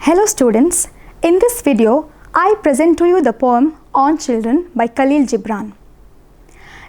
Hello students, in this video I present to you the poem On Children by Khalil Gibran.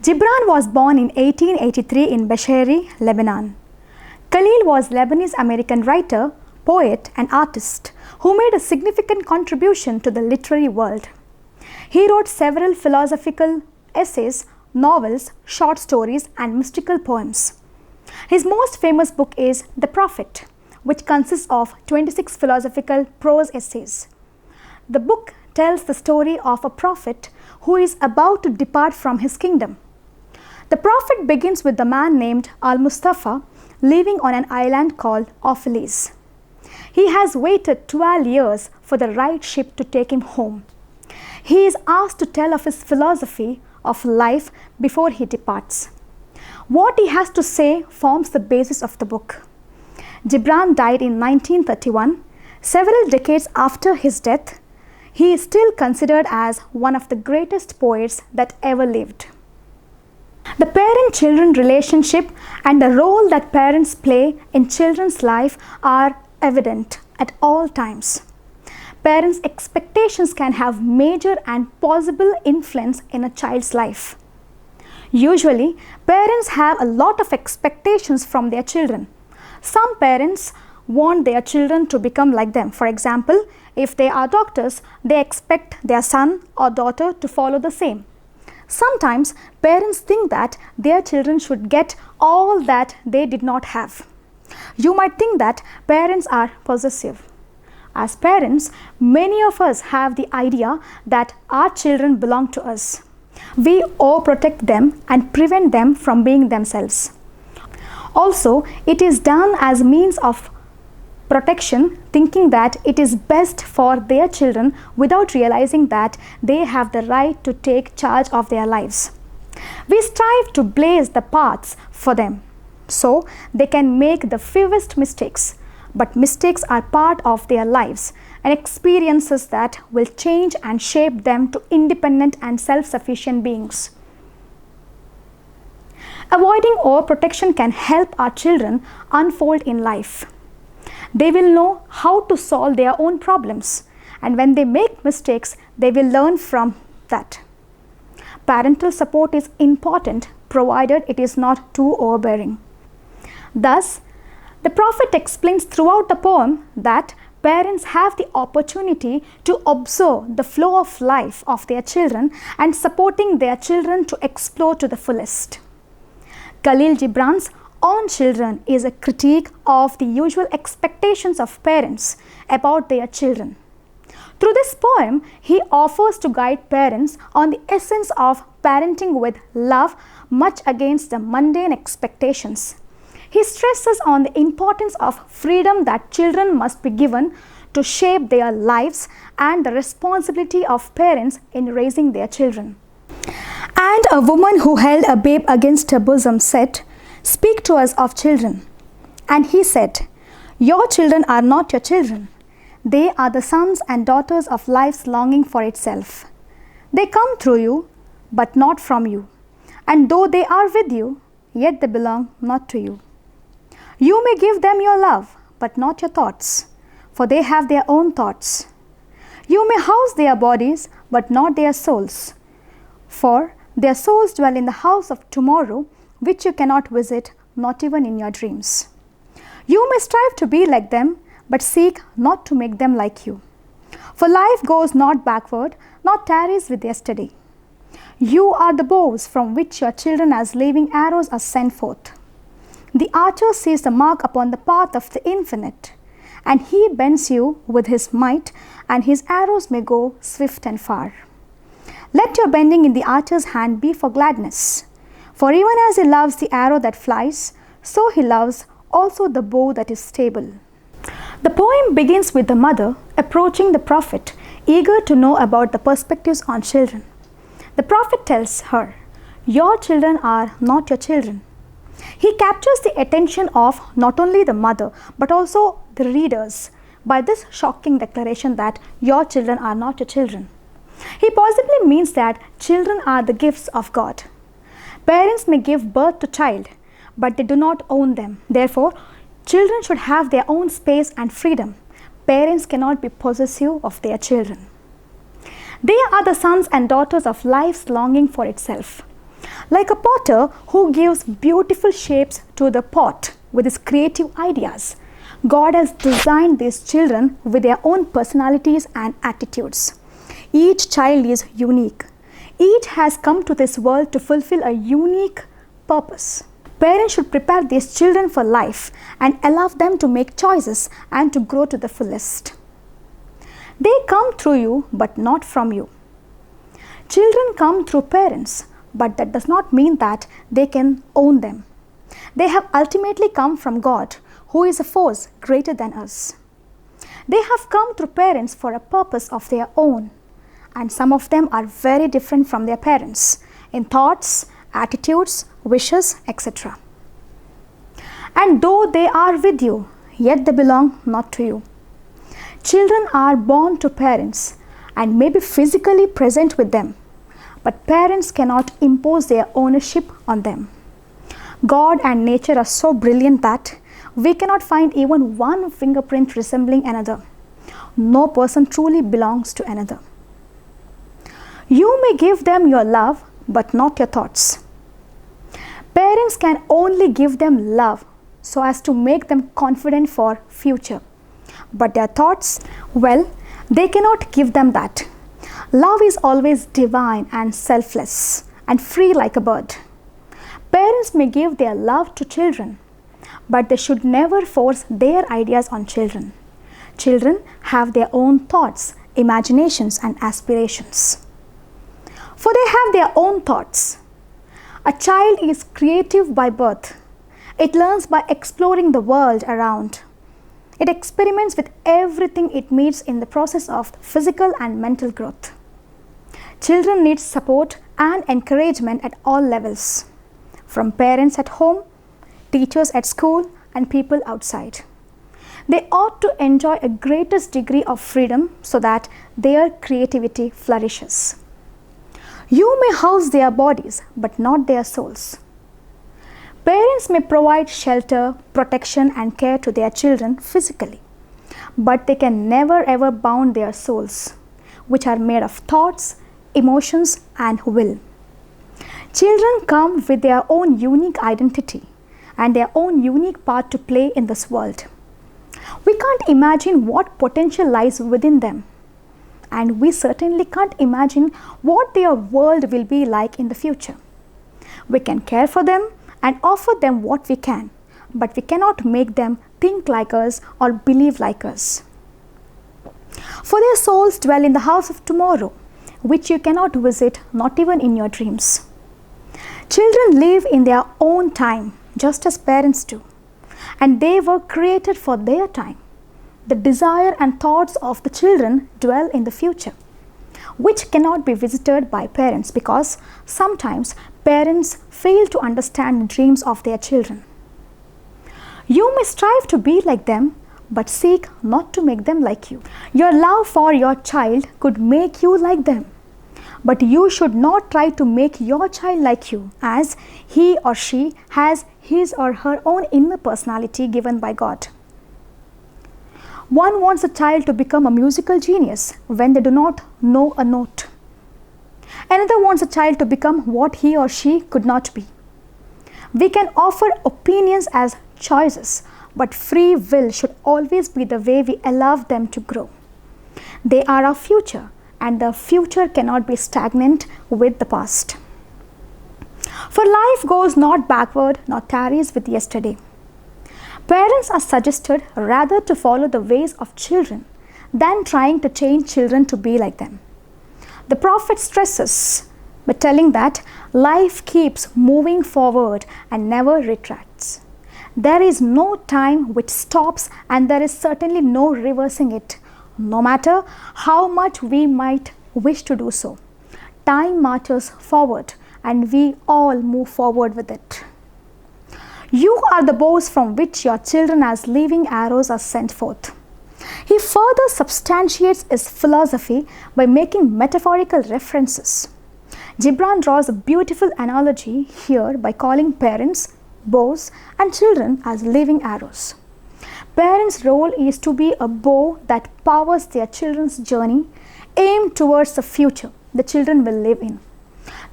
Gibran was born in 1883 in Beisheri, Lebanon. Khalil was Lebanese-American writer, poet and artist who made a significant contribution to the literary world. He wrote several philosophical essays, novels, short stories and mystical poems. His most famous book is The Prophet, which consists of 26 philosophical prose essays. The book tells the story of a prophet who is about to depart from his kingdom. The prophet begins with a man named Al-Mustafa living on an island called Opheles. He has waited 12 years for the right ship to take him home. He is asked to tell of his philosophy of life before he departs. What he has to say forms the basis of the book. Gibran died in 1931. Several decades after his death, he is still considered as one of the greatest poets that ever lived. The parent-children relationship and the role that parents play in children's life are evident at all times. Parents' expectations can have major and possible influence in a child's life. Usually, parents have a lot of expectations from their children. Some parents want their children to become like them. For example, if they are doctors, they expect their son or daughter to follow the same. Sometimes parents think that their children should get all that they did not have. You might think that parents are possessive. As parents, many of us have the idea that our children belong to us. We overprotect them and prevent them from being themselves. Also, it is done as a means of protection, thinking that it is best for their children without realizing that they have the right to take charge of their lives. We strive to blaze the paths for them so they can make the fewest mistakes, but mistakes are part of their lives and experiences that will change and shape them to independent and self-sufficient beings. Avoiding overprotection can help our children unfold in life. They will know how to solve their own problems, and when they make mistakes, they will learn from that. Parental support is important provided it is not too overbearing. Thus, the prophet explains throughout the poem that parents have the opportunity to observe the flow of life of their children and supporting their children to explore to the fullest. Khalil Gibran's On Children is a critique of the usual expectations of parents about their children. Through this poem, he offers to guide parents on the essence of parenting with love, much against the mundane expectations. He stresses on the importance of freedom that children must be given to shape their lives and the responsibility of parents in raising their children. And a woman who held a babe against her bosom said, "Speak to us of children." And he said, "Your children are not your children. They are the sons and daughters of life's longing for itself. They come through you, but not from you. And though they are with you, yet they belong not to you. You may give them your love, but not your thoughts, for they have their own thoughts. You may house their bodies, but not their souls, for their souls dwell in the house of tomorrow, which you cannot visit, not even in your dreams. You may strive to be like them, but seek not to make them like you. For life goes not backward, nor tarries with yesterday. You are the bows from which your children as living arrows are sent forth. The archer sees the mark upon the path of the infinite, and he bends you with his might, and his arrows may go swift and far. Let your bending in the archer's hand be for gladness. For even as he loves the arrow that flies, so he loves also the bow that is stable." The poem begins with the mother approaching the prophet, eager to know about the perspectives on children. The prophet tells her, "Your children are not your children." He captures the attention of not only the mother, but also the readers by this shocking declaration that your children are not your children. He possibly means that children are the gifts of God. Parents may give birth to child, but they do not own them. Therefore, children should have their own space and freedom. Parents cannot be possessive of their children. They are the sons and daughters of life's longing for itself. Like a potter who gives beautiful shapes to the pot with his creative ideas, God has designed these children with their own personalities and attitudes. Each child is unique. Each has come to this world to fulfill a unique purpose. Parents should prepare these children for life and allow them to make choices and to grow to the fullest. They come through you, but not from you. Children come through parents, but that does not mean that they can own them. They have ultimately come from God, who is a force greater than us. They have come through parents for a purpose of their own, and some of them are very different from their parents in thoughts, attitudes, wishes, etc. And though they are with you, yet they belong not to you. Children are born to parents and may be physically present with them, but parents cannot impose their ownership on them. God and nature are so brilliant that we cannot find even one fingerprint resembling another. No person truly belongs to another. You may give them your love, but not your thoughts. Parents can only give them love so as to make them confident for future. But their thoughts, well, they cannot give them that. Love is always divine and selfless and free like a bird. Parents may give their love to children, but they should never force their ideas on children. Children have their own thoughts, imaginations, and aspirations. For they have their own thoughts. A child is creative by birth. It learns by exploring the world around. It experiments with everything it meets in the process of physical and mental growth. Children need support and encouragement at all levels, from parents at home, teachers at school, and people outside. They ought to enjoy a greatest degree of freedom so that their creativity flourishes. You may house their bodies, but not their souls. Parents may provide shelter, protection, and care to their children physically, but they can never ever bound their souls, which are made of thoughts, emotions, and will. Children come with their own unique identity and their own unique part to play in this world. We can't imagine what potential lies within them, and we certainly can't imagine what their world will be like in the future. We can care for them and offer them what we can, but we cannot make them think like us or believe like us. For their souls dwell in the house of tomorrow, which you cannot visit, not even in your dreams. Children live in their own time, just as parents do, and they were created for their time. The desire and thoughts of the children dwell in the future, which cannot be visited by parents because sometimes parents fail to understand the dreams of their children. You may strive to be like them, but seek not to make them like you. Your love for your child could make you like them, but you should not try to make your child like you, as he or she has his or her own inner personality given by God. One wants a child to become a musical genius when they do not know a note. Another wants a child to become what he or she could not be. We can offer opinions as choices, but free will should always be the way we allow them to grow. They are our future, and the future cannot be stagnant with the past. For life goes not backward nor tarries with yesterday. Parents are suggested rather to follow the ways of children than trying to change children to be like them. The prophet stresses by telling that life keeps moving forward and never retracts. There is no time which stops, and there is certainly no reversing it, no matter how much we might wish to do so. Time marches forward, and we all move forward with it. You are the bows from which your children as living arrows are sent forth. He further substantiates his philosophy by making metaphorical references. Gibran draws a beautiful analogy here by calling parents bows and children as living arrows. Parents' role is to be a bow that powers their children's journey, aimed towards the future the children will live in.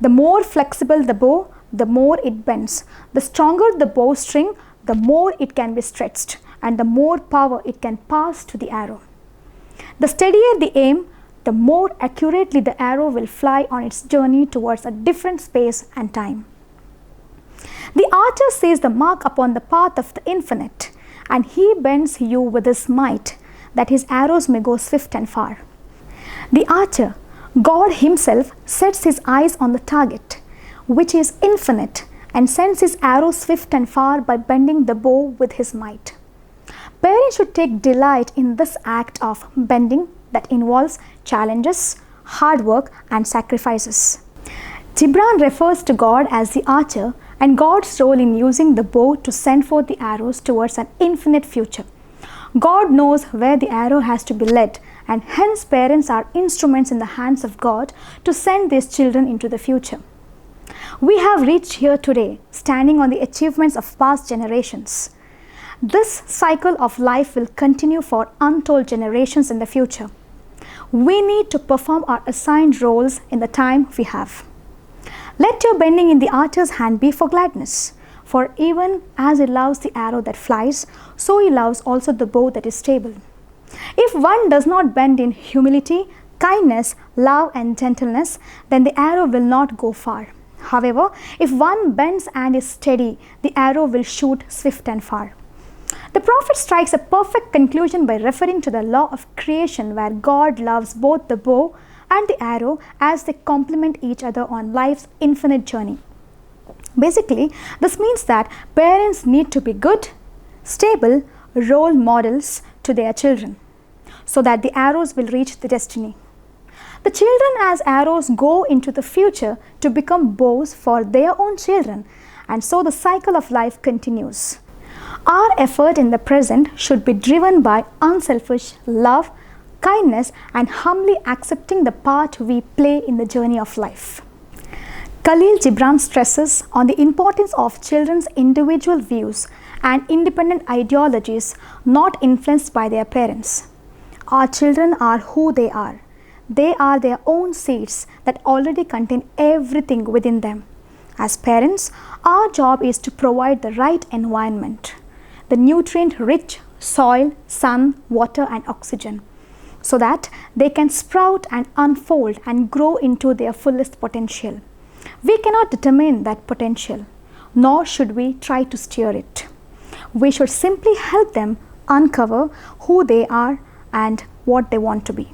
The more flexible the bow, the more it bends. The stronger the bowstring, the more it can be stretched, and the more power it can pass to the arrow. The steadier the aim, the more accurately the arrow will fly on its journey towards a different space and time. The archer sees the mark upon the path of the infinite, and he bends you with his might, that his arrows may go swift and far. The archer, God himself, sets his eyes on the target, which is infinite, and sends his arrow swift and far by bending the bow with his might. Parents should take delight in this act of bending that involves challenges, hard work, and sacrifices. Gibran refers to God as the archer and God's role in using the bow to send forth the arrows towards an infinite future. God knows where the arrow has to be led, and hence parents are instruments in the hands of God to send these children into the future. We have reached here today, standing on the achievements of past generations. This cycle of life will continue for untold generations in the future. We need to perform our assigned roles in the time we have. Let your bending in the archer's hand be for gladness, for even as he loves the arrow that flies, so he loves also the bow that is stable. If one does not bend in humility, kindness, love, and gentleness, then the arrow will not go far. However, if one bends and is steady, the arrow will shoot swift and far. The prophet strikes a perfect conclusion by referring to the law of creation, where God loves both the bow and the arrow as they complement each other on life's infinite journey. Basically, this means that parents need to be good, stable role models to their children, so that the arrows will reach the destiny. The children as arrows go into the future to become bows for their own children, and so the cycle of life continues. Our effort in the present should be driven by unselfish love, kindness, and humbly accepting the part we play in the journey of life. Khalil Gibran stresses on the importance of children's individual views and independent ideologies not influenced by their parents. Our children are who they are. They are their own seeds that already contain everything within them. As parents, our job is to provide the right environment, the nutrient-rich soil, sun, water, and oxygen, so that they can sprout and unfold and grow into their fullest potential. We cannot determine that potential, nor should we try to steer it. We should simply help them uncover who they are and what they want to be.